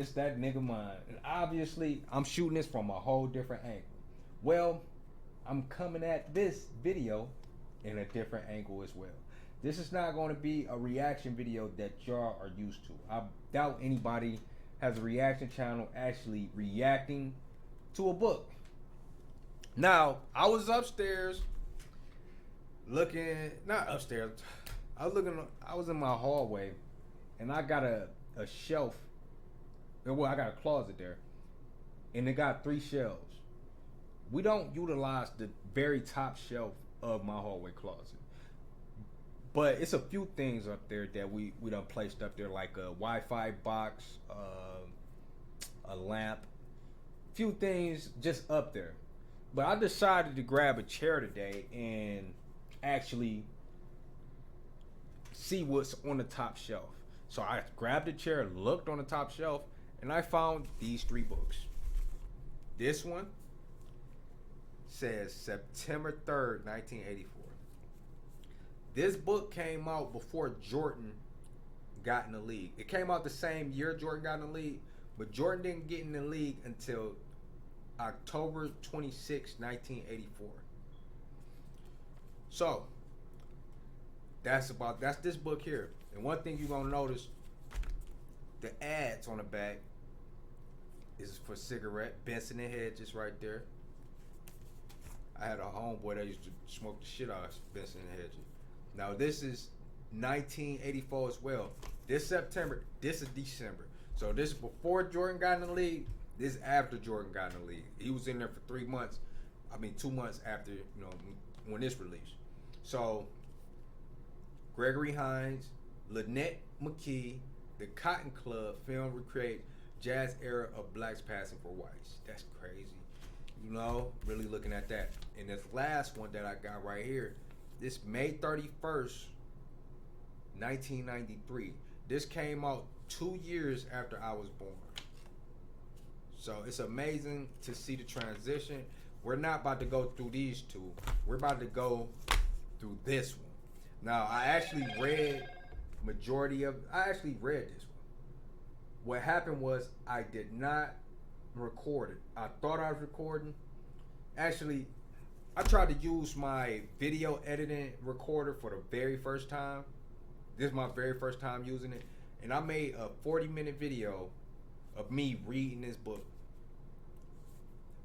It's that nigga mind. And obviously, I'm shooting this from a whole different angle. Well, I'm coming at this video in a different angle as well. This is not going to be a reaction video that y'all are used to. I doubt anybody has a reaction channel actually reacting to a book. Now, I was upstairs looking, not upstairs, I was in my hallway and I got a shelf. Well, I got a closet there and it got 3 shelves. We don't utilize the very top shelf of my hallway closet. But it's a few things up there that we done placed up there, like a Wi-Fi box, a lamp, few things just up there. But I decided to grab a chair today and actually see what's on the top shelf. So I grabbed a chair, looked on the top shelf, and I found these 3 books. This one says September 3rd, 1984. This book came out before Jordan got in the league. It came out the same year Jordan got in the league, but Jordan didn't get in the league until October 26, 1984. So, that's this book here. And one thing you're going to notice, the ads on the back is for cigarette. Benson and Hedges right there. I had a homeboy that used to smoke the shit out of Benson and Hedges. Now this is 1984 as well. This September, this is December. So this is before Jordan got in the league. This is after Jordan got in the league. He was in there for 3 months. 2 months after, when this released. So Gregory Hines, Lynette McKee, the Cotton Club film recreate jazz era of blacks passing for whites. That's crazy. Really looking at that. And this last one that I got right here, this May 31st, 1993. This came out 2 years after I was born. So it's amazing to see the transition. We're not about to go through these 2. We're about to go through this one. Now, I actually read this one. What happened was I did not record it. I thought I was recording. Actually, I tried to use my video editing recorder for the very first time. This is my very first time using it. And I made a 40-minute video of me reading this book.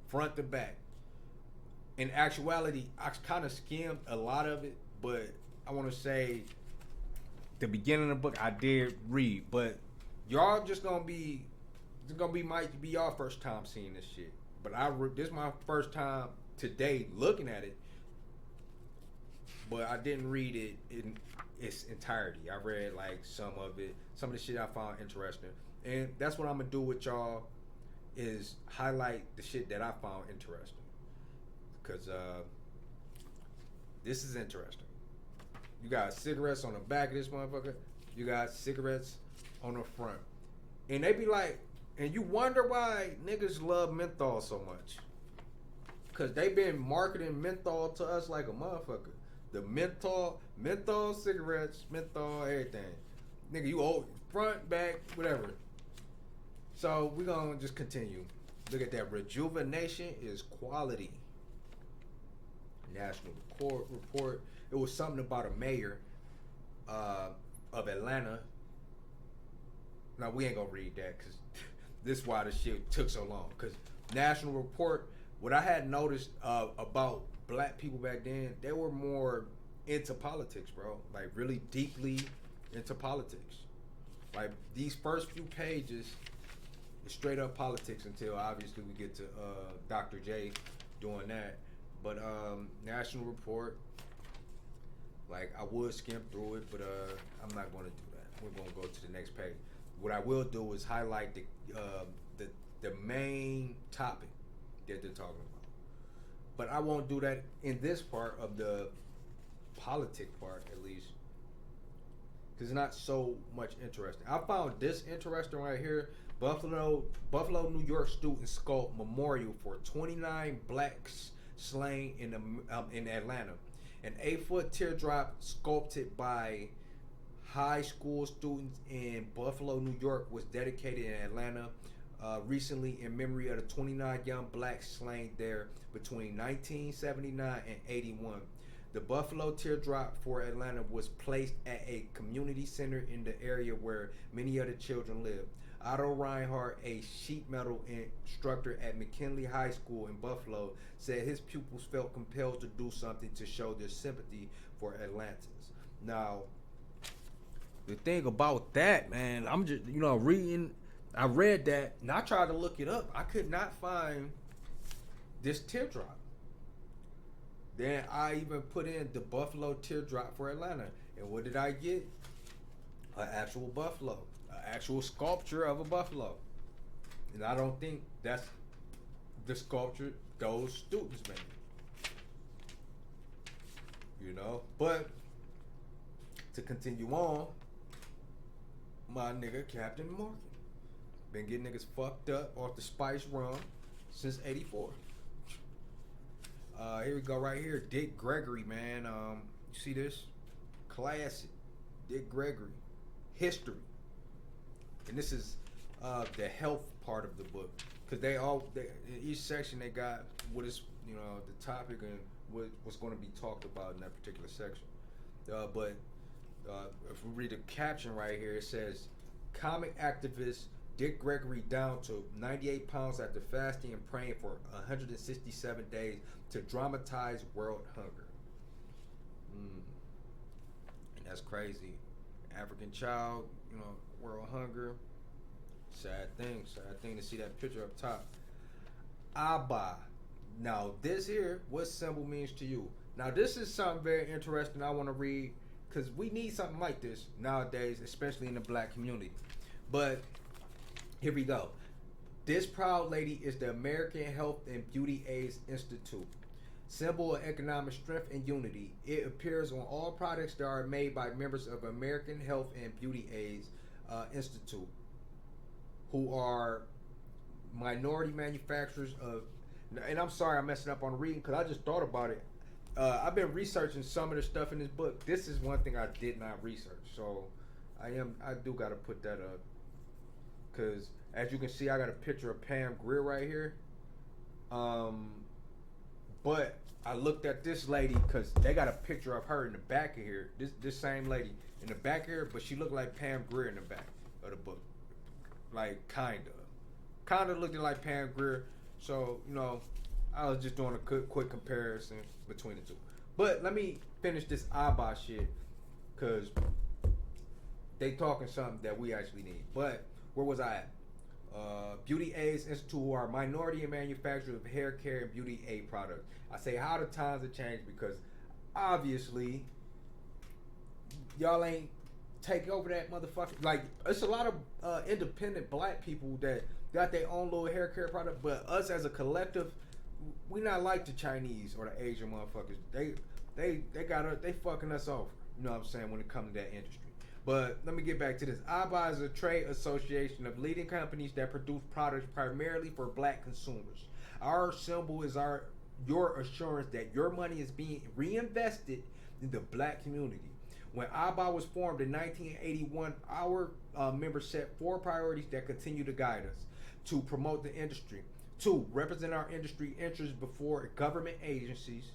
Front to back. In actuality, I kind of skimmed a lot of it, but I want to say the beginning of the book I did read. But y'all might be y'all first time seeing this shit. But this is my first time today looking at it, but I didn't read it in its entirety. I read like some of the shit I found interesting, and that's what I'm gonna do with y'all is highlight the shit that I found interesting, because this is interesting. You got cigarettes on the back of this motherfucker. You got cigarettes on the front, and they be like, and you wonder why niggas love menthol so much. Cause they been marketing menthol to us like a motherfucker. The menthol cigarettes, menthol everything. Nigga, you old front, back, whatever. So we gonna just continue. Look at that. Rejuvenation is quality. National report. It was something about a mayor of Atlanta. Now we ain't gonna read that because this is why the shit took so long. Cause National Report. What I had noticed about black people back then, they were more into politics, bro. Like really deeply into politics. Like these first few pages is straight up politics until obviously we get to Dr. J doing that. But National Report, like I would skim through it, but I'm not going to do that. We're going to go to the next page. What I will do is highlight the main topic that they're talking about. But I won't do that in this part of the politic part, at least, because it's not so much interesting. I found this interesting right here. Buffalo, New York student sculpt memorial for 29 blacks slain in Atlanta. An 8-foot teardrop sculpted by high school students in Buffalo, New York, was dedicated in Atlanta recently in memory of the 29 young blacks slain there between 1979 and 81. The Buffalo Teardrop for Atlanta was placed at a community center in the area where many of the children lived. Otto Reinhardt, a sheet metal instructor at McKinley High School in Buffalo, said his pupils felt compelled to do something to show their sympathy for Atlantans. Now, the thing about that, man, I'm just, reading. I read that and I tried to look it up. I could not find this teardrop. Then I even put in the Buffalo Teardrop for Atlanta. And what did I get? An actual buffalo. An actual sculpture of a buffalo. And I don't think that's the sculpture those students made. But to continue on, my nigga Captain Morgan been getting niggas fucked up off the Spice Rum since '84. Here we go right here. Dick Gregory, man. You see this? Classic. Dick Gregory. History. And this is the health part of the book. Because in each section they got what is, the topic and what's going to be talked about in that particular section. But if we read the caption right here, it says, comic activist Dick Gregory down to 98 pounds after fasting and praying for 167 days to dramatize world hunger. And that's crazy. African child, world hunger. Sad thing to see that picture up top. Abba. Now this here, what symbol means to you? Now this is something very interesting I want to read, because we need something like this nowadays, especially in the black community. But here we go. This proud lady is the American Health and Beauty Aids Institute. Symbol of economic strength and unity. It appears on all products that are made by members of American Health and Beauty Aids Institute, who are minority manufacturers of, and I'm sorry I'm messing up on reading because I just thought about it. I've been researching some of the stuff in this book. This is one thing I did not research, so I do got to put that up, because as you can see, I got a picture of Pam Grier right here. But I looked at this lady because they got a picture of her in the back of here. This same lady in the back here, but she looked like Pam Grier in the back of the book, like kind of looking like Pam Grier. So I was just doing a quick comparison between the two. But let me finish this Abba shit, because they talking something that we actually need. But where was I at? Beauty Aids Institute, who are minority and manufacturers of hair care and beauty aid products. I say how the times have changed, because obviously y'all ain't take over that motherfucker. Like, it's a lot of independent black people that got their own little hair care product, but us as a collective, we not like the Chinese or the Asian motherfuckers. They fucking us over. You know what I'm saying, when it comes to that industry. But let me get back to this. ABBA is a trade association of leading companies that produce products primarily for black consumers. Our symbol is your assurance that your money is being reinvested in the black community. When ABBA was formed in 1981, our members set 4 priorities that continue to guide us: to promote the industry, 2, represent our industry interests before government agencies,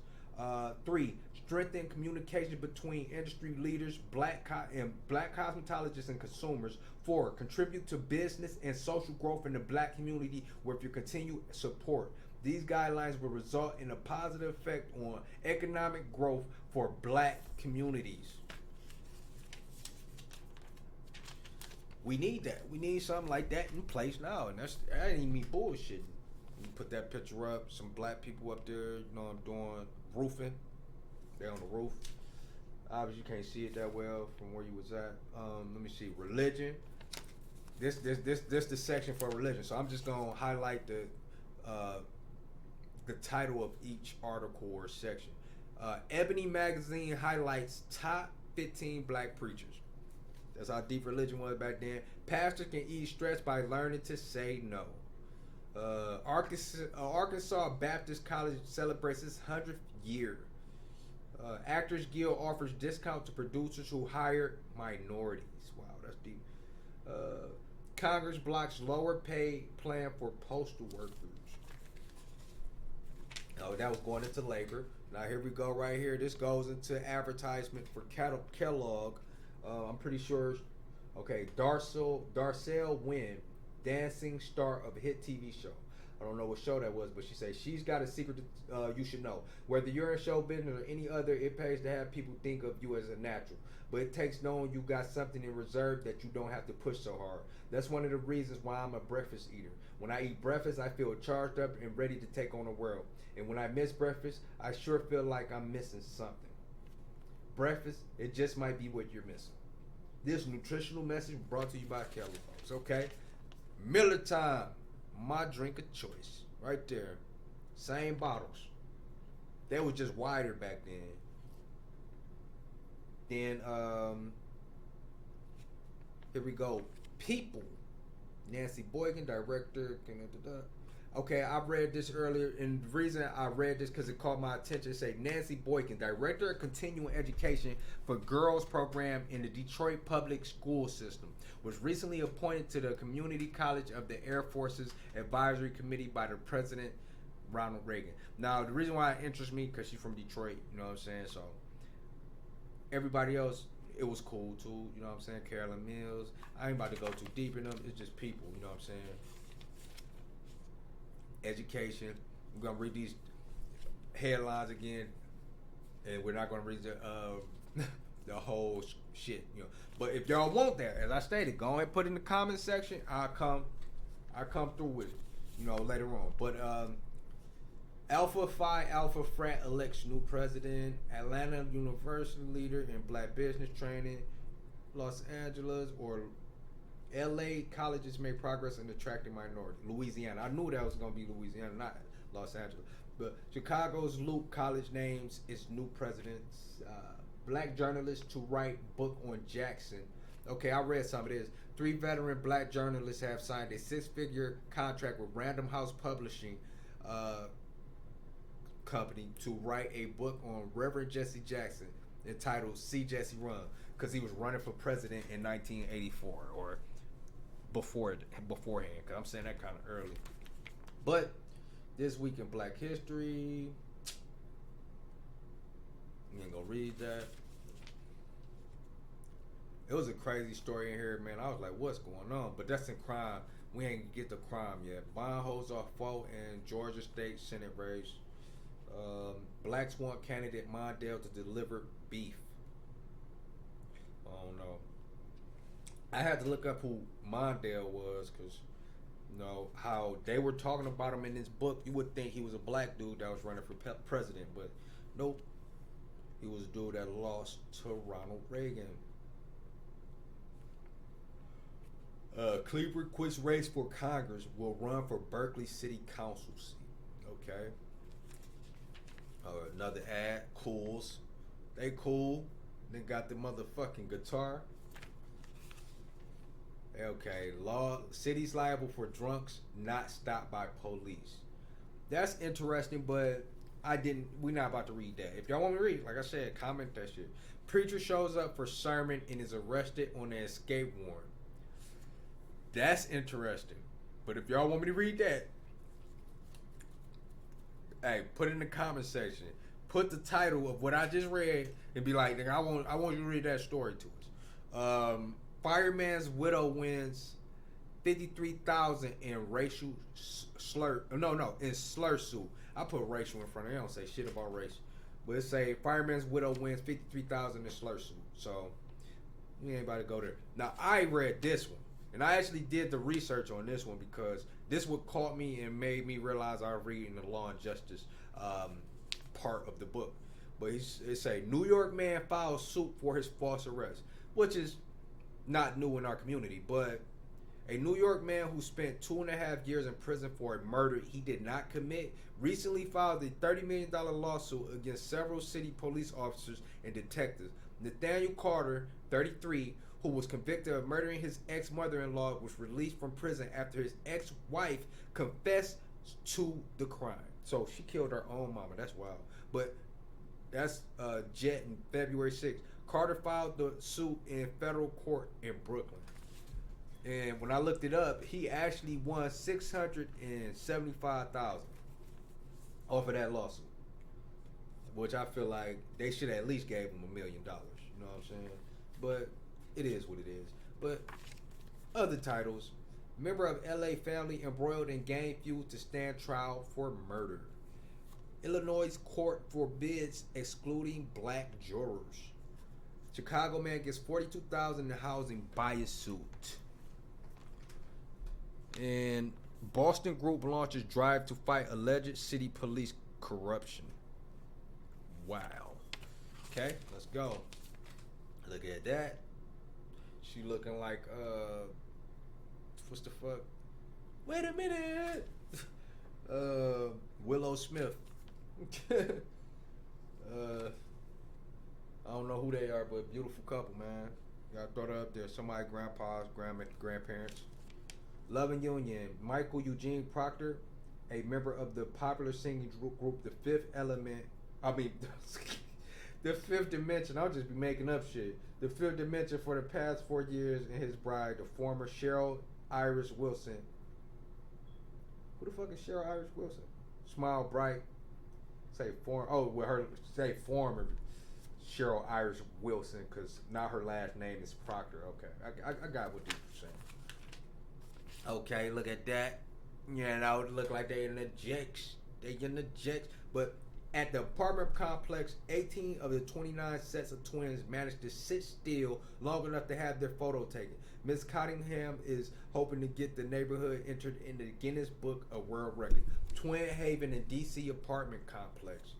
3, strengthen communication between industry leaders, black cosmetologists and consumers. 4, contribute to business and social growth in the black community with your continued support. These guidelines will result in a positive effect on economic growth for black communities. We need that. We need something like that in place now, and that ain't even me bullshitting. You put that picture up, some black people up there, I'm doing roofing. They're on the roof. Obviously, you can't see it that well from where you was at. Let me see. Religion. This the section for religion. So I'm just gonna highlight the title of each article or section. Ebony Magazine highlights top 15 black preachers. That's how deep religion was back then. Pastors can ease stress by learning to say no. Arkansas Baptist College celebrates its 100th year. Actors Guild offers discount to producers who hire minorities. Wow, that's deep. Congress blocks lower pay plan for postal workers. Oh, that was going into labor. Now here we go right here. This goes into advertisement for Kellogg. I'm pretty sure. Okay, Darcel Wynn, dancing star of a hit TV show. I don't know what show that was, but she said she's got a secret you should know. Whether you're in show business or any other, it pays to have people think of you as a natural. But it takes knowing you got something in reserve that you don't have to push so hard. That's one of the reasons why I'm a breakfast eater. When I eat breakfast, I feel charged up and ready to take on the world. And when I miss breakfast, I sure feel like I'm missing something. Breakfast, it just might be what you're missing. This nutritional message brought to you by Kellogg's. Okay, Miller Time, my drink of choice, right there. Same bottles. They was just wider back then. Then here we go. People. Nancy Boykin, director. Okay, I read this earlier, and the reason I read this because it caught my attention. It say Nancy Boykin, director of continuing education for girls program in the Detroit public school system, was recently appointed to the Community College of the Air Force's advisory committee by the President Ronald Reagan. Now, the reason why it interests me because she's from Detroit. You know what I'm saying? So everybody else, it was cool too. You know what I'm saying? Carolyn Mills. I ain't about to go too deep in them. It's just people. You know what I'm saying? Education. We're gonna read these headlines again, and we're not gonna read the whole shit, you know. But if y'all want that, as I stated, go ahead and put in the comment section. I come through with it, you know, later on. But Alpha Phi Alpha Frat elects new president. Atlanta University leader in black business training. Los Angeles or LA colleges made progress in attracting minorities. Louisiana. I knew that was going to be Louisiana, not Los Angeles. But Chicago's Luke College names its new presidents. Black journalist to write book on Jackson. Okay, I read some of this. 3 veteran black journalists have signed a 6-figure contract with Random House Publishing Company to write a book on Reverend Jesse Jackson entitled See Jesse Run, because he was running for president in 1984 or beforehand, because I'm saying that kind of early. But this week in Black History, you ain't gonna read that. It was a crazy story in here, man. I was like, what's going on? But that's in crime. We ain't get the crime yet. Bond holds off vote in Georgia State Senate race. Blacks want candidate Mondale to deliver beef. I don't know. I had to look up who Mondale was, because you know how they were talking about him in this book. You would think he was a black dude that was running for president, but nope. He was a dude that lost to Ronald Reagan. Cleaver quits race for Congress, will run for Berkeley City Council seat. Okay. Another ad, Cools. They cool. They got the motherfucking guitar. Okay, city's liable for drunks not stopped by police. That's interesting, but we're not about to read that. If y'all want me to read, like I said, comment that shit. Preacher shows up for sermon and is arrested on an escape warrant. That's interesting. But if y'all want me to read that, hey, put it in the comment section. Put the title of what I just read and be like, nigga, I want you to read that story to us. Fireman's widow wins $53,000 in racial slur. In slur suit. I put racial in front of it. I don't say shit about race. But it say fireman's widow wins $53,000 in slur suit. So we ain't about to go there. Now I read this one. And I actually did the research on this one because this what caught me and made me realize I was reading the Law and Justice part of the book. But it say New York man files suit for his false arrest, which is not new in our community. But a New York man who spent 2.5 years in prison for a murder he did not commit recently filed a $30 million lawsuit against several city police officers and detectives. Nathaniel Carter, 33, who was convicted of murdering his ex-mother-in-law, was released from prison after his ex-wife confessed to the crime. So she killed her own mama. That's wild. But That's Jet in February 6th. Carter filed the suit in federal court in Brooklyn. And when I looked it up, he actually won 675,000 off of that lawsuit, which I feel like they should at least gave him $1 million. You know what I'm saying? But it is what it is. But other titles: member of LA family embroiled in gang feud to stand trial for murder. Illinois court forbids excluding black jurors. Chicago man gets 42,000 in housing bias suit. And Boston group launches drive to fight alleged city police corruption. Wow. Okay, let's go. Look at that. She looking like what's the fuck? Wait a minute. Willow Smith. I don't know who they are, but beautiful couple, man. Gotta throw that up there. Somebody grandpas, grandparents. Love and Union. Michael Eugene Proctor, a member of the popular singing group The Fifth Element. The Fifth Dimension. I'll just be making up shit. The Fifth Dimension for the past 4 years, and his bride, the former Cheryl Iris Wilson. Who the fuck is Cheryl Iris Wilson? Smile bright. Say form. Oh, with her say former Cheryl Iris Wilson, because now her last name is Proctor. Okay, I got what you were saying. Okay, look at that. Yeah, that would look like they in the jacks. They in the jacks. But at the apartment complex, 18 of the 29 sets of twins managed to sit still long enough to have their photo taken. Miss Cottingham is hoping to get the neighborhood entered in the Guinness Book of World Record. Twin Haven and DC apartment complex.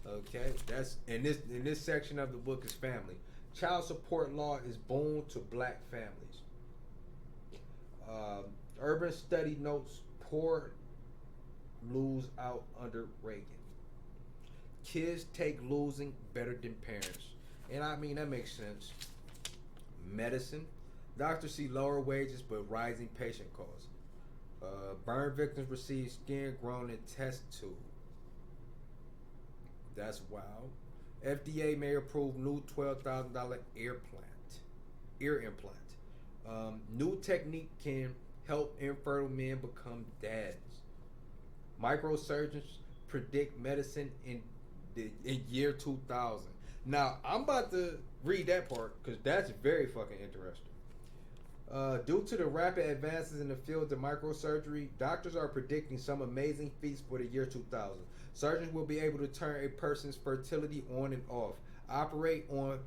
Okay, that's in this section of the book is family. Child support law is boon to black families. Urban study notes poor lose out under Reagan. Kids take losing better than parents. And I mean, that makes sense. Medicine. Doctors see lower wages but rising patient costs. Burn victims receive skin grown in test tube. That's wild. FDA may approve new $12,000 ear implant. New technique can help infertile men become dads. Microsurgeons predict medicine in year 2000. Now, I'm about to read that part because that's very fucking interesting. Due to the rapid advances in the field of microsurgery, doctors are predicting some amazing feats for the year 2000. Surgeons will be able to turn a person's fertility on and off, operate on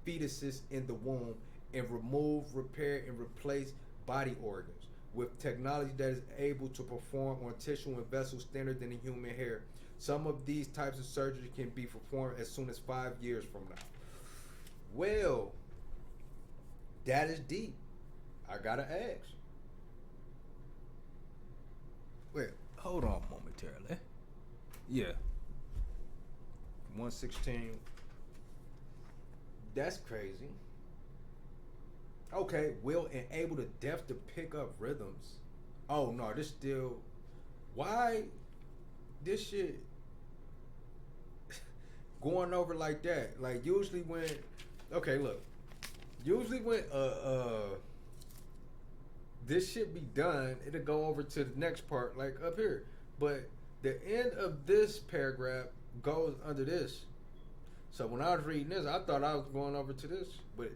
fetuses in the womb, and remove, repair, and replace body organs with technology that is able to perform on tissue and vessels thinner than a human hair. Some of these types of surgery can be performed as soon as 5 years from now. Well, that is deep. I gotta ask. Wait, hold on momentarily. Yeah. 116. That's crazy. Okay, will enable the deaf to pick up rhythms. Oh no, this still. Why this shit going over like that? Like usually when, okay, look, usually when this shit be done, it'll go over to the next part, like up here. But the end of this paragraph goes under this. So when I was reading this, I thought I was going over to this, but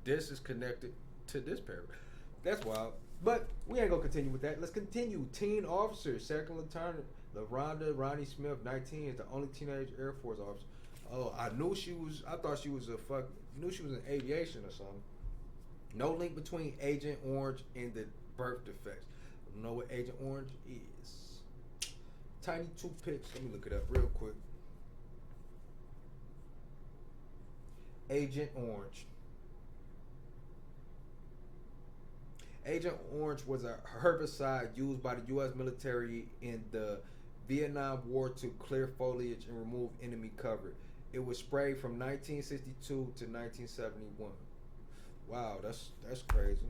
this is connected to this paragraph. That's wild. But we ain't gonna continue with that. Let's continue. Teen officer, second lieutenant LaRonda Ronnie Smith, 19, is the only teenage Air Force officer. Oh, I thought she was knew she was in aviation or something. No link between Agent Orange and the birth defects. I don't know what Agent Orange is. Tiny toothpicks. Let me look it up real quick. Agent Orange. Agent Orange was a herbicide used by the U.S. military in the Vietnam War to clear foliage and remove enemy cover. It was sprayed from 1962 to 1971. Wow, that's crazy.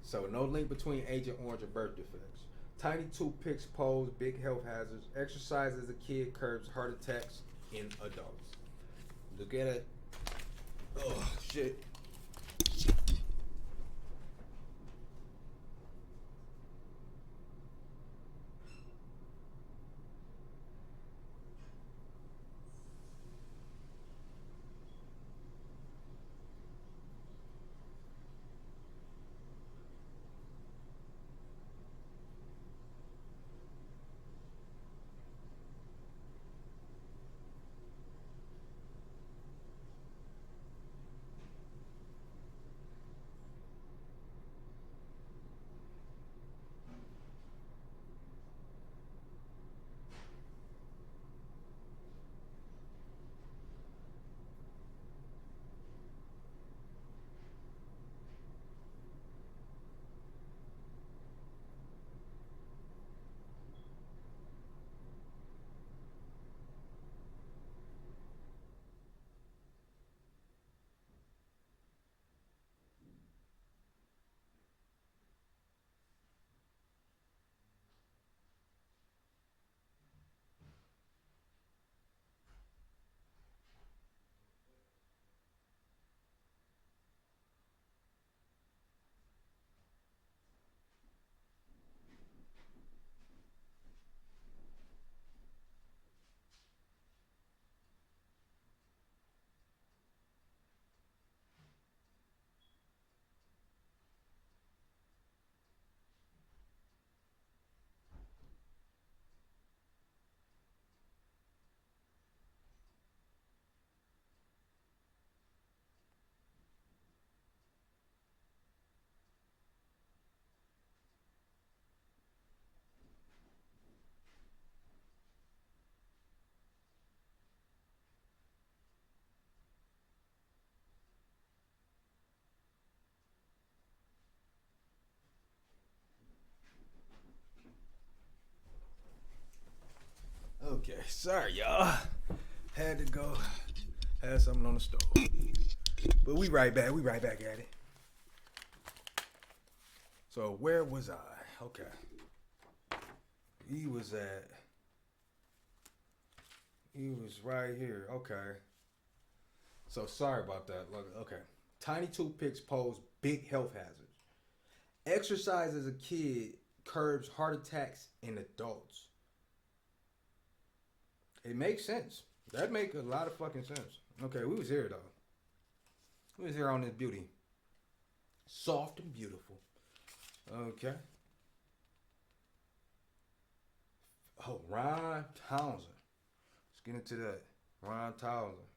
So no link between Agent Orange and birth defects. Tiny toothpicks pose big health hazards. Exercise as a kid curbs heart attacks in adults. Look at it. Oh shit. Okay, sorry y'all. Had to go. Had something on the stove. But we right back. We right back at it. So where was I? Okay. He was at. He was right here. Okay. So sorry about that. Look, okay. Tiny toothpicks pose big health hazards. Exercise as a kid curbs heart attacks in adults. It makes sense. That make a lot of fucking sense. Okay, we was here though. We was here on this beauty. Soft and beautiful. Okay. Oh, Ron Townsend. Let's get into that. Ron Townsend.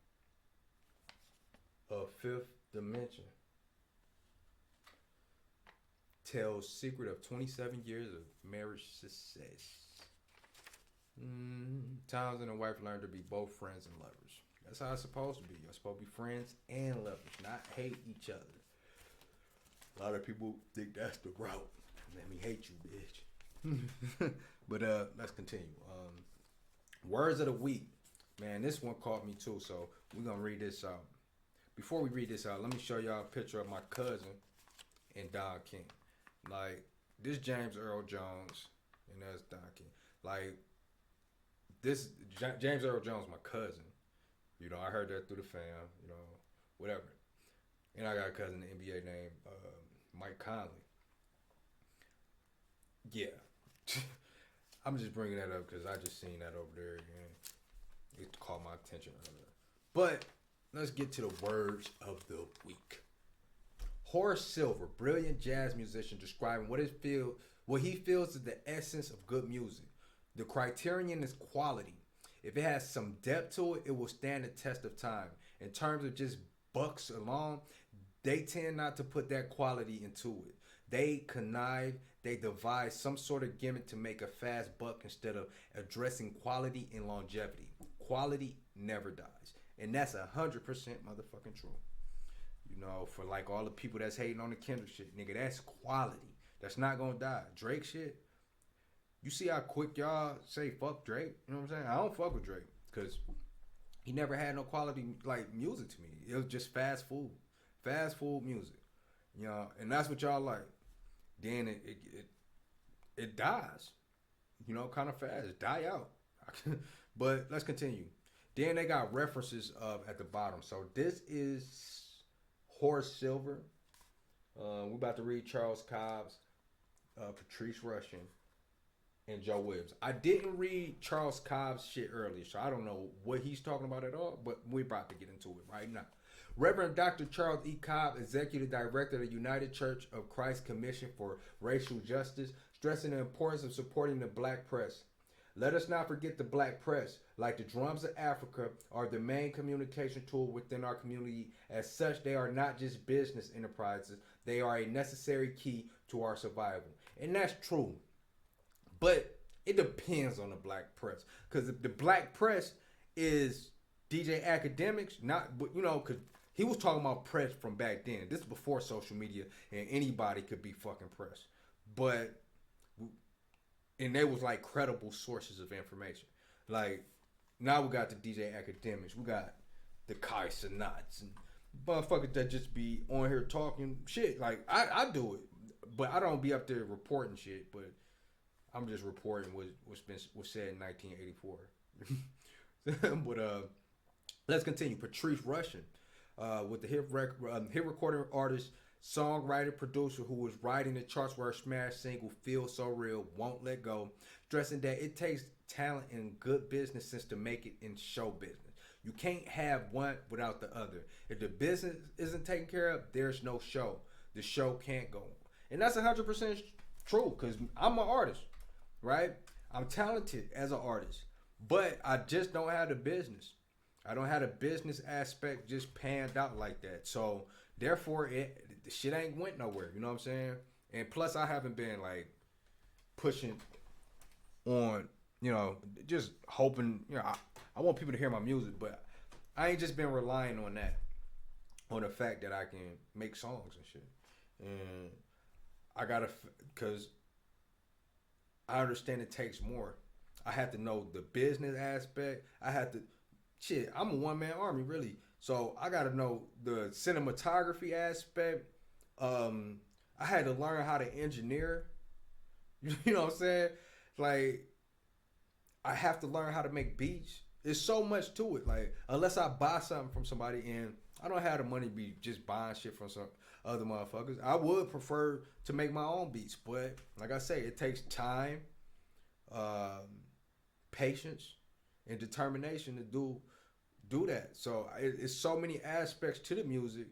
Of Fifth Dimension. Tells secret of 27 years of marriage success. Townsend and wife learned to be both friends and lovers. That's how it's supposed to be. You're supposed to be friends and lovers, not hate each other. A lot of people think that's the route. Let me hate you, bitch. But let's continue. Words of the week. Man, this one caught me too, so we're gonna read this out. Before we read this out, let me show y'all a picture of my cousin and Don King. Like, this James Earl Jones, and that's Don King. Like, this James Earl Jones, my cousin. You know, I heard that through the fam. You know, whatever. And I got a cousin in the NBA named Mike Conley. Yeah, I'm just bringing that up because I just seen that over there again. It caught my attention earlier. But let's get to the words of the week. Horace Silver, brilliant jazz musician, describing what he feels is the essence of good music. The criterion is quality. If it has some depth to it, it will stand the test of time. In terms of just bucks alone, they tend not to put that quality into it. They connive, they devise some sort of gimmick to make a fast buck instead of addressing quality and longevity. Quality never dies. And that's 100% motherfucking true. You know, for like all the people that's hating on the Kendrick shit, nigga, that's quality. That's not gonna die. Drake shit, you see how quick y'all say fuck Drake? You know what I'm saying? I don't fuck with Drake because he never had no quality like music to me. It was just fast food music. You know, and that's what y'all like. Then it dies, kind of fast, die out. But let's continue. Then they got references at the bottom. So this is Horace Silver. We're about to read Charles Cobb's, Patrice Rushen, and Joe Williams. I didn't read Charles Cobb's shit earlier, so I don't know what he's talking about at all, but we're about to get into it right now. Reverend Dr. Charles E. Cobb, Executive Director of the United Church of Christ Commission for Racial Justice, stressing the importance of supporting the black press. Let us not forget the black press, like the drums of Africa, are the main communication tool within our community. As such, they are not just business enterprises. They are a necessary key to our survival. And that's true. But it depends on the black press. Because the black press is DJ Academics, because he was talking about press from back then. This is before social media and anybody could be fucking press. And they was like credible sources of information. Like, now we got the DJ Academics. We got the Kai Sinats and motherfuckers that just be on here talking shit. Like, I do it. But I don't be up there reporting shit. But I'm just reporting was said in 1984. But let's continue. Patrice Rushen, with the hit recording artist, songwriter, producer who was writing the charts where her smash single "Feel So Real," Won't Let Go, stressing that it takes talent and good business sense to make it in show business. You can't have one without the other. If the business isn't taken care of, there's no show. The show can't go on. And that's 100% true, because I'm an artist, right? I'm talented as an artist, but I just don't have the business. I don't have the business aspect just panned out like that. So therefore, the shit ain't went nowhere. You know what I'm saying? And plus, I haven't been like pushing on, just hoping. I want people to hear my music, but I ain't just been relying on that, on the fact that I can make songs and shit. And I gotta, cause I understand it takes more. I have to know the business aspect. I'm a one-man army, really. So I got to know the cinematography aspect. I had to learn how to engineer. You know what I'm saying? Like, I have to learn how to make beats. There's so much to it. Like, unless I buy something from somebody, and I don't have the money to be just buying shit from some other motherfuckers. I would prefer to make my own beats. But like I say, it takes time, patience, and determination to do that. So it's so many aspects to the music.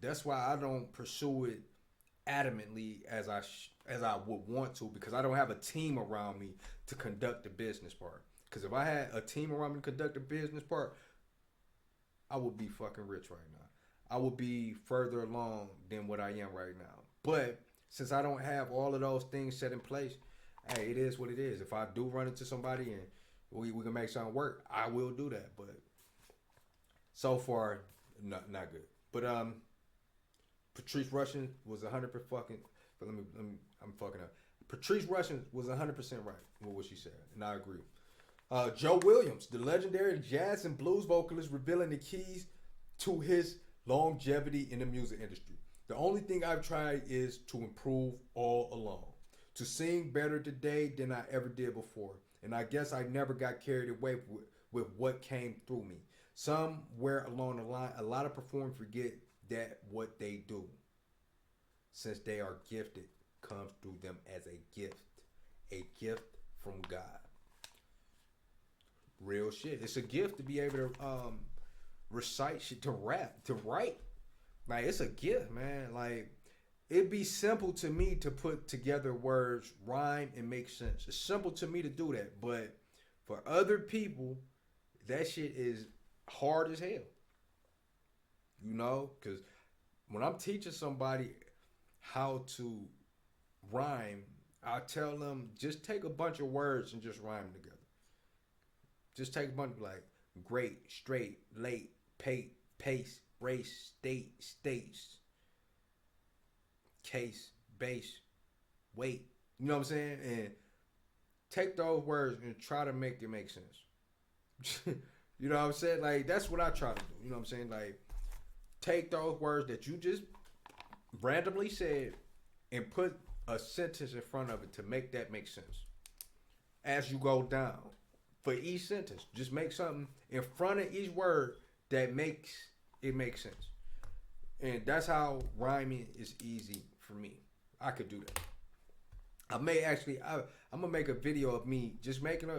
That's why I don't pursue it adamantly as I would want to, because I don't have a team around me to conduct the business part. Because if I had a team around me to conduct the business part, I would be fucking rich right now. I would be further along than what I am right now. But since I don't have all of those things set in place, hey, it is what it is. If I do run into somebody and we can make something work, I will do that. But so far, not good. But Patrice Rushen was 100% fucking. But I'm fucking up. Patrice Rushen was 100% right with what she said, and I agree. Joe Williams, the legendary jazz and blues vocalist, revealing the keys to his longevity in the music industry. The only thing I've tried is to improve all along, to sing better today than I ever did before, and I guess I never got carried away with what came through me. Somewhere along the line, a lot of performers forget that what they do, since they are gifted, comes through them as a gift from God. Real shit. It's a gift to be able to recite shit, to rap, to write. Like, it's a gift, man. Like, it'd be simple to me to put together words, rhyme, and make sense. It's simple to me to do that, but for other people, that shit is hard as hell. Because when I'm teaching somebody how to rhyme, I tell them, just take a bunch of words and just rhyme together. Just take a bunch, like great, straight, late, pace, race, state, states, case, base, weight. You know what I'm saying? And take those words and try to make it make sense. You know what I'm saying? Like, that's what I try to do. You know what I'm saying? Like, take those words that you just randomly said and put a sentence in front of it to make that make sense. As you go down, for each sentence, just make something in front of each word that makes it make sense. And that's how rhyming is easy for me. I could do that. I'm gonna make a video of me just making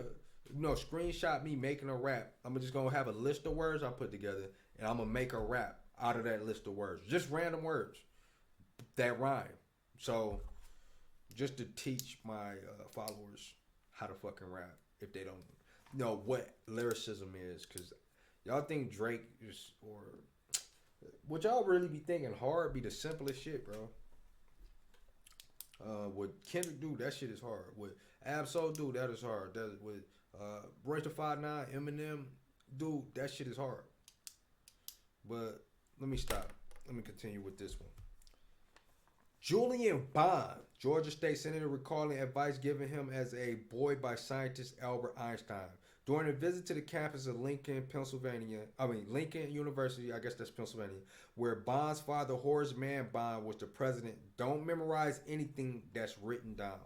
screenshot me making a rap. I'm just gonna have a list of words I put together, and I'm gonna make a rap out of that list of words, just random words that rhyme. So, just to teach my followers how to fucking rap if they don't know what lyricism is, because y'all think Drake is, or what y'all really be thinking hard be the simplest shit, bro. What Kendrick do, that shit is hard. What Absol do, that is hard. That what Royce da 5'9", Eminem do, that shit is hard. But let me stop. Let me continue with this one. Julian Bond, Georgia State Senator, recalling advice given him as a boy by scientist Albert Einstein during a visit to the campus of Lincoln University, I guess that's Pennsylvania, where Bond's father, Horace Mann Bond, was the president. Don't memorize anything that's written down.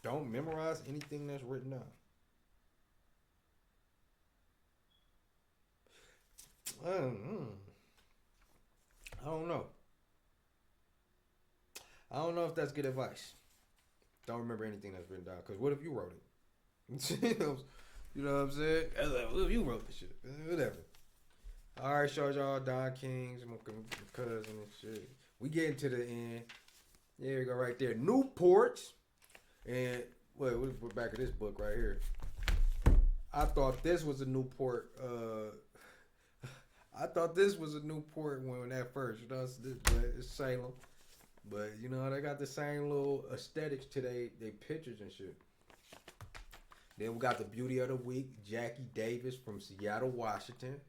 Don't memorize anything that's written down. I don't know. I don't know if that's good advice. Don't remember anything that's written down. Because what if you wrote it? You know what I'm saying? What if you wrote the shit? Whatever. All right, show y'all Don King's, my cousin and shit. We getting to the end. There we go, right there. Newports. And wait, we're back at this book right here. I thought this was a Newport. I thought this was a Newport when at first, you know, it's Salem. But, you know, they got the same little aesthetics to they pictures and shit. Then we got the beauty of the week, Jackie Davis from Seattle, Washington.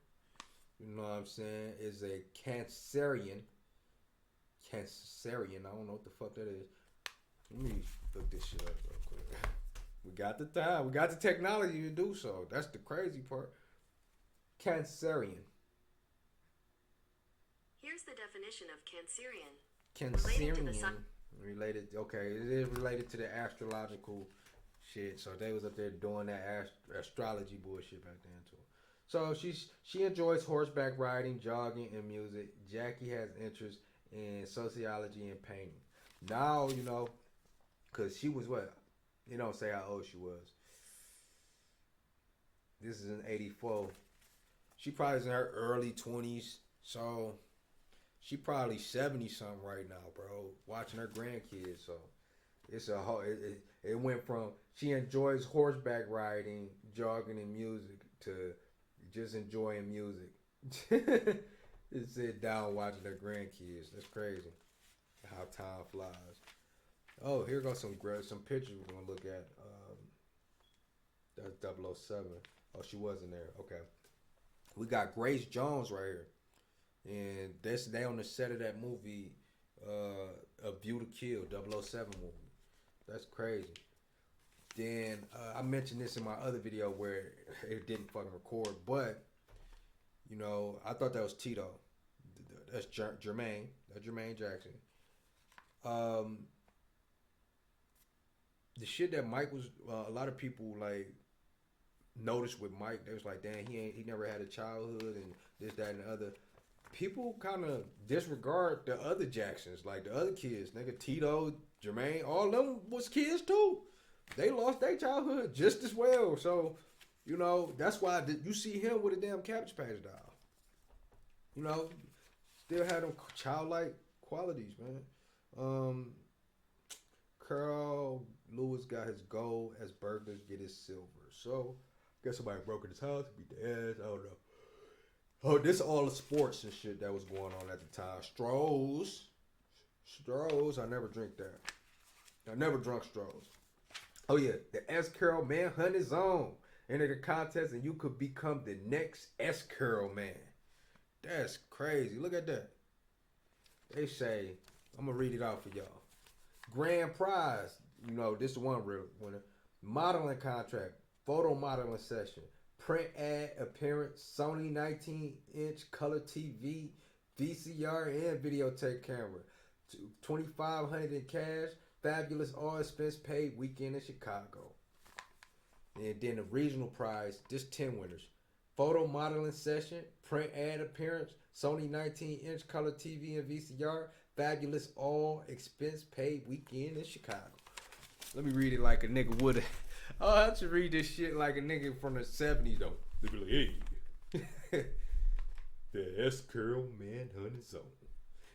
You know what I'm saying? Is a Cancerian. I don't know what the fuck that is. Let me look this shit up real quick. We got the time. We got the technology to do so. That's the crazy part. Cancerian. Here's the definition of Cancerian. Cancerian. Related. Okay, it is related to the astrological shit. So they was up there doing that astrology bullshit back then too. So she enjoys horseback riding, jogging, and music. Jackie has interest in sociology and painting. Now, you know, because she was what? You don't say how old she was. This is in 84. She probably is in her early 20s. So she probably 70 something right now, bro. Watching her grandkids. So it's a whole. It went from she enjoys horseback riding, jogging, and music to just enjoying music. Just sit down watching their grandkids. That's crazy. How time flies. Oh, here goes some pictures we're gonna look at. That's 007. Oh, she wasn't there. Okay. We got Grace Jones right here. And they on the set of that movie, A View to Kill, 007 movie. That's crazy. Then I mentioned this in my other video where it didn't fucking record, but you know, I thought that was Tito. That's Jermaine. That's Jermaine Jackson. The shit that Mike was, a lot of people like noticed with Mike. They was like, damn, he never had a childhood and this, that, and the other. People kind of disregard the other Jacksons, like the other kids, nigga. Tito, Jermaine, all of them was kids too. They lost their childhood just as well. So, you know, that's why you see him with a damn Cabbage Patch doll. You know, still had them childlike qualities, man. Carl Lewis got his gold as burglars get his silver. So, I guess somebody broke in his house, beat the ass. I don't know. Oh, this is all the sports and shit that was going on at the time. Strohs. I never drink that. I never drunk Strohs. Oh yeah, the S. Carroll Manhunt is on. Enter the contest and you could become the next S. Carroll man. That's crazy. Look at that. They say, I'm gonna read it out for y'all. Grand prize. You know, this is one real winner. Modeling contract. Photo modeling session. Print ad appearance, Sony 19-inch color TV, VCR and videotape camera. 2,500 in cash. Fabulous all expense paid weekend in Chicago. And then the regional prize, just 10 winners. Photo modeling session, print ad appearance, Sony 19-inch color TV and VCR, fabulous all expense paid weekend in Chicago. Let me read it like a nigga would. Oh, I should read this shit like a nigga from the 70s though. They be like, hey, the S-Curl Manhunt Zone.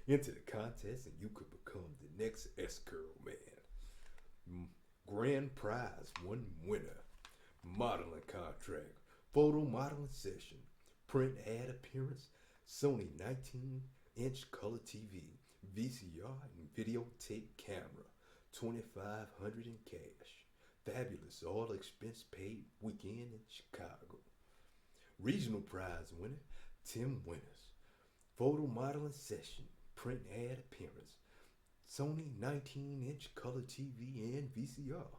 Enter the contest and you could become the next S-Curl man. Grand prize, one winner. Modeling contract, photo modeling session, print ad appearance, Sony 19-inch color TV, VCR and videotape camera, 2,500 in cash. Fabulous all expense paid weekend in Chicago. Regional prize winner, 10 winners. Photo modeling session, print ad appearance, Sony 19-inch color TV and VCR.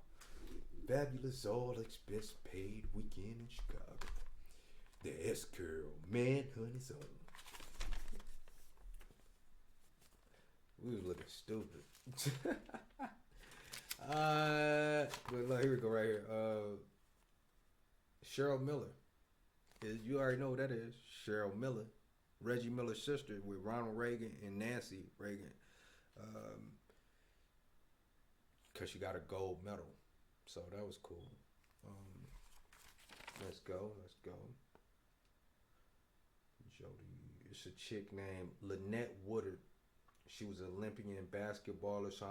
Fabulous all expense paid weekend in Chicago. The S-Curl Manhunt Zone. We was looking stupid. But look, here we go right here. Cheryl Miller. You already know who that is. Cheryl Miller. Reggie Miller's sister with Ronald Reagan and Nancy Reagan. Because she got a gold medal. So that was cool. Let's go. Jody. It's a chick named Lynette Woodard. She was an Olympian basketballer. So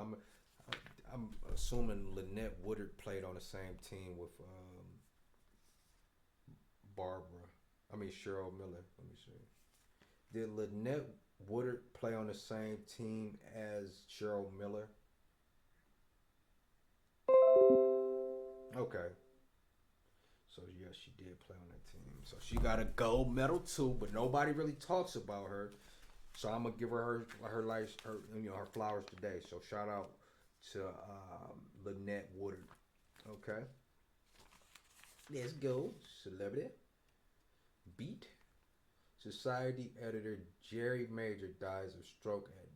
I'm assuming Lynette Woodard played on the same team with Cheryl Miller. Let me see. Did Lynette Woodard play on the same team as Cheryl Miller? Okay. So yes, she did play on that team. So she got a gold medal too, but nobody really talks about her. So I'm gonna give her her flowers today. So shout out to Lynette Woodard. Okay. Let's go. Celebrity. Beat. Society editor Jerry Major dies of stroke at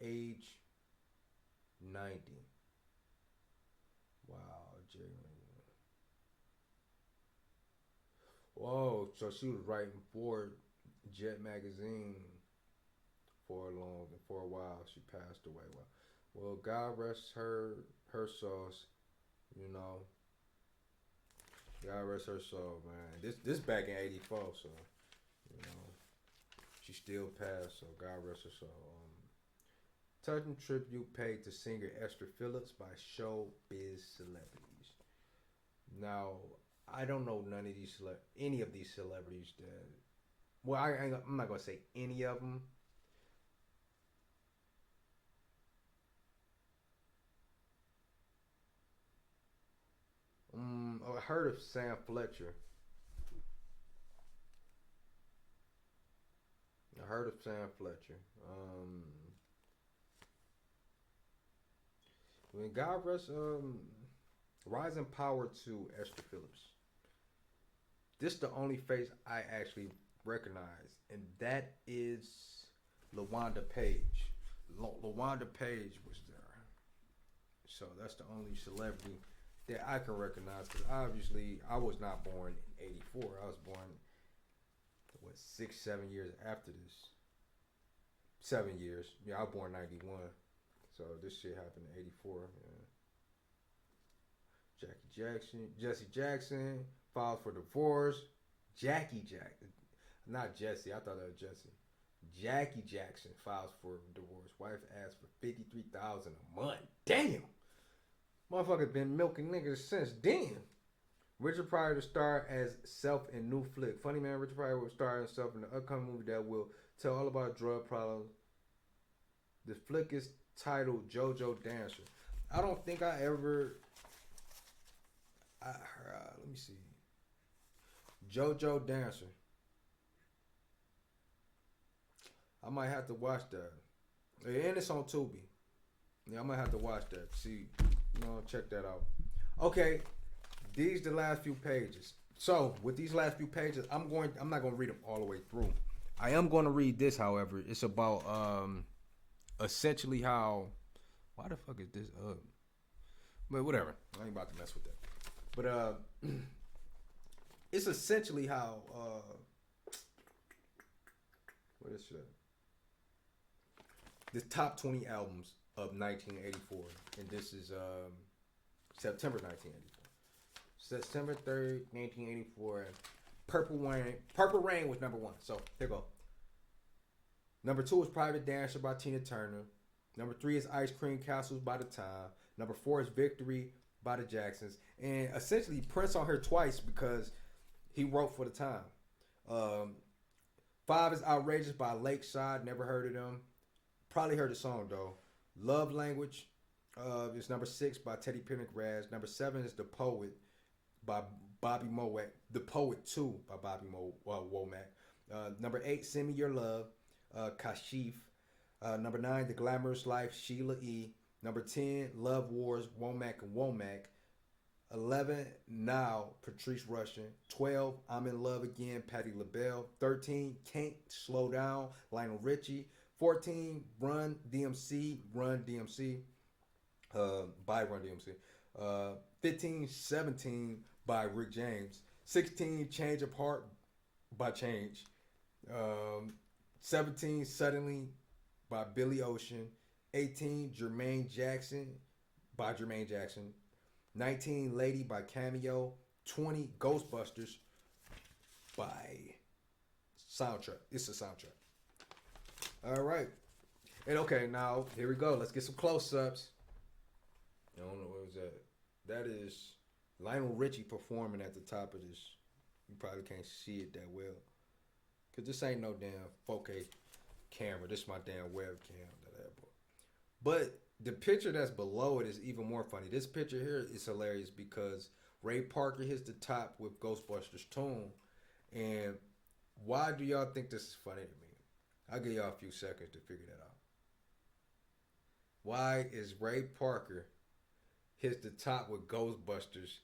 age 90. Wow, Jerry Major. Whoa, so she was writing for Jet Magazine for a while. She passed away. Well, God rest her souls. You know. God rest her soul, man. This back in '84, so you know she still passed. So God rest her soul. Touching tribute paid to singer Esther Phillips by showbiz celebrities. Now I don't know any of these celebrities that. Well, I'm not gonna say any of them. I heard of Sam Fletcher. When God rest, rising power to Esther Phillips. This the only face I actually recognize, and that is LaWanda Page. LaWanda Page was there, so that's the only celebrity that I can recognize, because obviously I was not born in '84. I was born 6-7 years after this. 7 years. Yeah, I was born '91. So this shit happened in '84. Yeah. Jesse Jackson filed for divorce. Jackie Jackson, not Jesse. I thought that was Jesse. Jackie Jackson files for divorce. Wife asks for $53,000 a month. Damn. Motherfucker been milking niggas since then. Richard Pryor to star as self in new flick. Funny man, Richard Pryor will star himself in the upcoming movie that will tell all about drug problems. The flick is titled JoJo Dancer. I don't think I ever. Let me see. JoJo Dancer. I might have to watch that. And it's on Tubi. Yeah, I might have to watch that. See. Check that out. Okay, these the last few pages. So with these last few pages, I'm not gonna read them all the way through. I am going to read this, however. It's about essentially how. Why the fuck is this up? But whatever. I ain't about to mess with that. But it's essentially how. What is that? The top 20 albums of 1984, and this is September 1984. September 3rd, 1984. Purple Rain was number 1. So here you go. Number 2 is Private Dancer by Tina Turner. Number 3 is Ice Cream Castles by The Time. Number 4 is Victory by the Jacksons. And essentially Prince on here twice because he wrote for The Time. 5 is Outrageous by Lakeside. Never heard of them. Probably heard the song though. Love Language is number 6 by Teddy Pendergrass. Number 7 is The Poet by Bobby Mowack. The Poet 2 by Bobby Womack. Number 8, Send Me Your Love, Kashif. Number 9, The Glamorous Life, Sheila E. Number 10, Love Wars, Womack and Womack. 11, Now, Patrice Rushen. 12, I'm in Love Again, Patti LaBelle. 13, Can't Slow Down, Lionel Richie. 14, Run DMC by Run DMC. 15, 17 by Rick James. 16, Change of Heart by Change. 17, Suddenly by Billy Ocean. 18, Jermaine Jackson by Jermaine Jackson. 19, Lady by Cameo. 20, Ghostbusters by Soundtrack. It's a soundtrack. All right. And okay, now here we go. Let's get some close-ups. I don't know what was that. That is Lionel Richie performing at the top of this. You probably can't see it that well. Because this ain't no damn 4K camera. This is my damn webcam. But the picture that's below it is even more funny. This picture here is hilarious because Ray Parker hits the top with Ghostbusters tune. And why do y'all think this is funny to me? I'll give y'all a few seconds to figure that out. Why is Ray Parker hits the top with Ghostbusters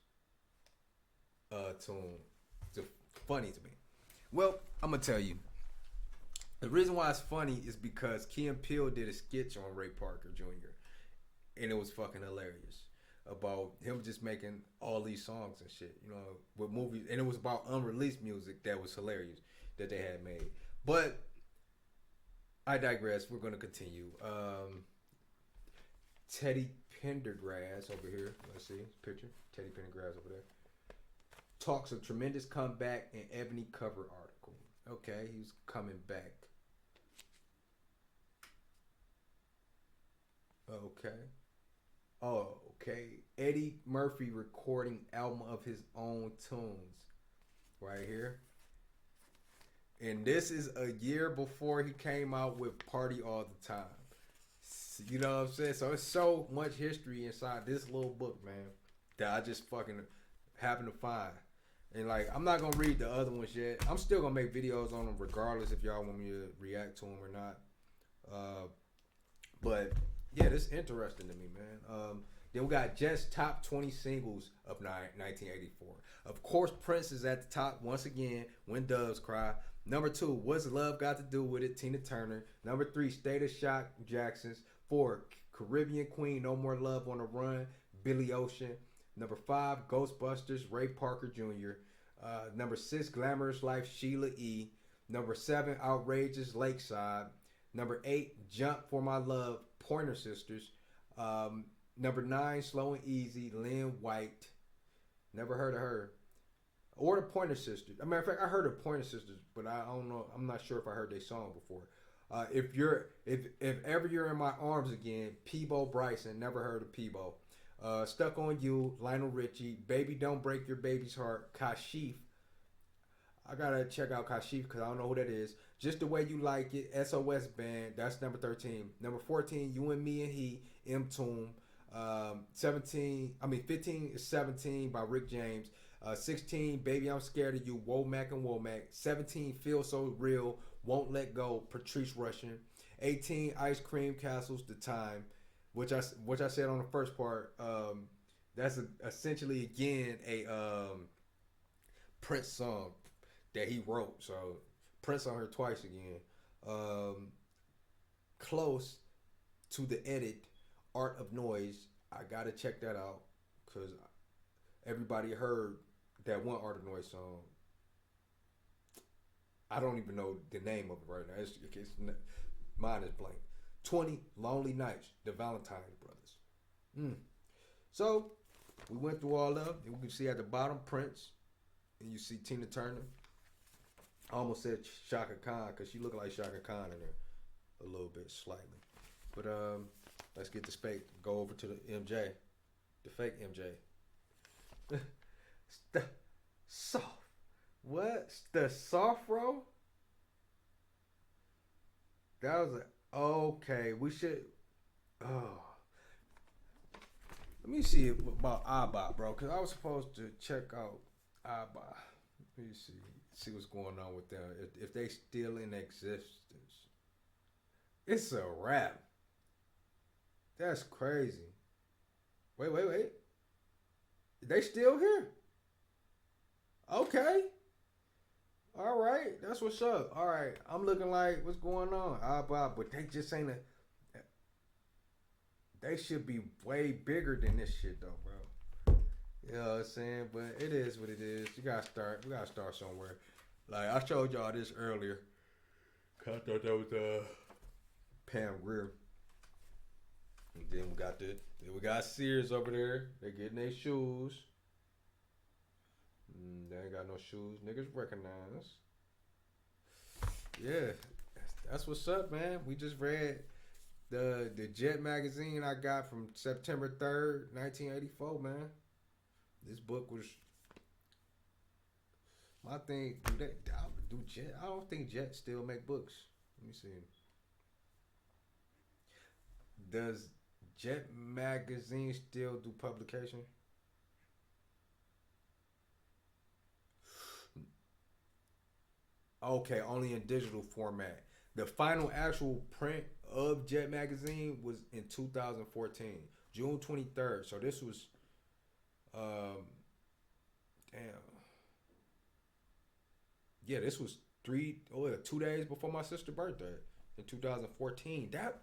tune? It's funny to me. Well, I'm going to tell you. The reason why it's funny is because Key and Peele did a sketch on Ray Parker Jr. And it was fucking hilarious about him just making all these songs and shit, you know, with movies. And it was about unreleased music that was hilarious that they had made. But I digress. We're going to continue. Teddy Pendergrass over here. Let's see. Picture. Teddy Pendergrass over there. Talks of tremendous comeback in Ebony cover article. Okay, he's coming back. Okay. Oh, okay. Eddie Murphy recording album of his own tunes. Right here. And this is a year before he came out with Party All the Time. You know what I'm saying? So it's so much history inside this little book, man, that I just fucking happened to find. And like, I'm not going to read the other ones yet. I'm still going to make videos on them regardless if y'all want me to react to them or not. But yeah, this is interesting to me, man. Then we got just top 20 singles of 1984. Of course, Prince is at the top once again, When Doves Cry. Number 2, What's Love Got to Do With It, Tina Turner. Number 3, State of Shock, Jacksons. 4, Caribbean Queen, No More Love on the Run, Billy Ocean. Number 5, Ghostbusters, Ray Parker Jr. Number 6, Glamorous Life, Sheila E. Number 7, Outrageous, Lakeside. Number 8, Jump for My Love, Pointer Sisters. Number 9, Slow and Easy, Lynn White. Never heard of her. Or the Pointer Sisters. As a matter of fact, I heard of Pointer Sisters, but I don't know. I'm not sure if I heard their song before. If ever you're in my arms again, Peebo Bryson. Never heard of Peebo. Stuck on You, Lionel Richie. Baby Don't Break Your Baby's Heart, Kashif. I gotta check out Kashif because I don't know who that is. Just the Way You Like It, SOS Band. That's number 13. Number 14, You and Me and He, M Tomb. 15 is 17 by Rick James. 16, Baby I'm Scared of You, Womack and Womack. 17, Feel So Real, Won't Let Go, Patrice Rushen. 18, Ice Cream Castles, The Time, which I said on the first part. That's essentially again a Prince song that he wrote. So Prince on her twice again. Close to the edit, Art of Noise. I gotta check that out because everybody heard that one Art of Noise song. I don't even know the name of it right now. It's mine is blank. 20 Lonely Nights, the Valentine Brothers. So we went through all of them. And we can see at the bottom Prince, and you see Tina Turner. I almost said Shaka Khan because she looked like Shaka Khan in there a little bit, slightly. But let's get the fake. Go over to the MJ, the fake MJ. The soft. What? The soft roll? That was okay. We should. Oh. Let me see about Abba, bro, because I was supposed to check out Abba. Let me see what's going on with them. If they still in existence. It's a wrap. That's crazy. Wait. They still here? Okay. All right. That's what's up. All right. I'm looking like, what's going on? But they just ain't they should be way bigger than this shit though, bro. You know what I'm saying? But it is what it is. We gotta start somewhere. Like I showed y'all this earlier. I thought that was Pam Grier. And then we got Sears over there. They getting their shoes. They ain't got no shoes. Niggas recognize. Yeah, that's what's up, man. We just read the Jet magazine I got from September 3rd, 1984, man. This book was my thing. Do Jet? I don't think Jet still make books. Let me see. Does Jet magazine still do publication? Okay, only in digital format. The final actual print of Jet magazine was in 2014, June 23rd. So this was, this was 2 days before my sister's birthday in 2014. That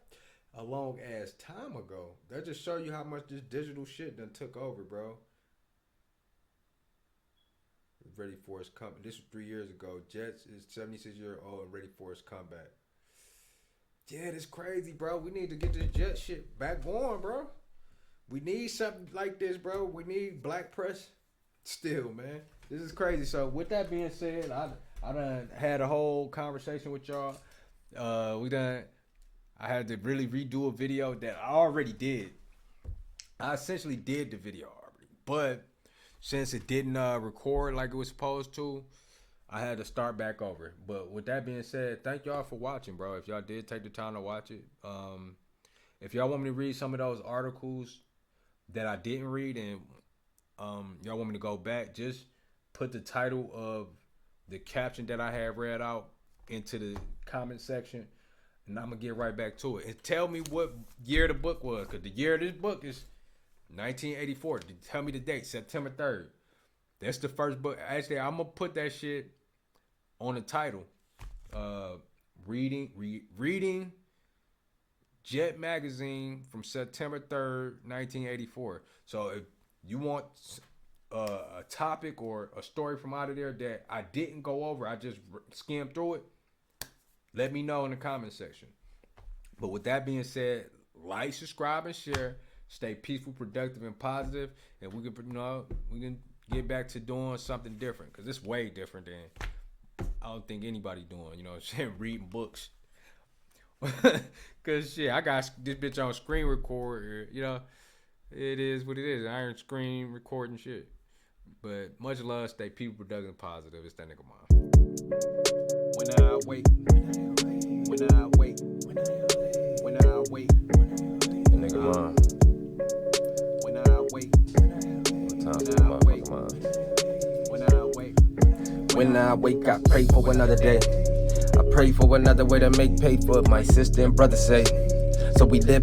a long ass time ago. That just show you how much this digital shit done took over, bro. Ready for his comeback. This was 3 years ago. Jets is 76 years old and ready for his comeback. Yeah, it's crazy, bro. We need to get this Jet shit back going, bro. We need something like this, bro. We need black press still, man. This is crazy. So with that being said, I done had a whole conversation with y'all. I had to really redo a video that I already did. I essentially did the video already, but since it didn't record like it was supposed to, I had to start back over. But with that being said, thank y'all for watching, bro. If y'all did take the time to watch it. If y'all want me to read some of those articles that I didn't read and y'all want me to go back, just put the title of the caption that I have read out into the comment section. And I'm going to get right back to it. And tell me what year the book was. Because the year of this book is 1984. Tell me the date, September 3rd. That's the first book. Actually, I'm gonna put that shit on the title. Reading Jet magazine from September 3rd, 1984. So if you want a topic or a story from out of there that I didn't go over, I just skimmed through it, let me know in the comment section. But with that being said, like, subscribe, and share. Stay peaceful, productive, and positive, and we can get back to doing something different, because it's way different than I don't think anybody doing. Reading books. Cause shit, I got this bitch on screen record. It is what it is. I ain't screen recording shit. But much love. Stay people, productive, and positive. It's that nigga mom. When I wait, when I wait, when I wait, Nigga mom. When I wake, I pray for another day. I pray for another way to make pay for it, my sister and brother say. So we live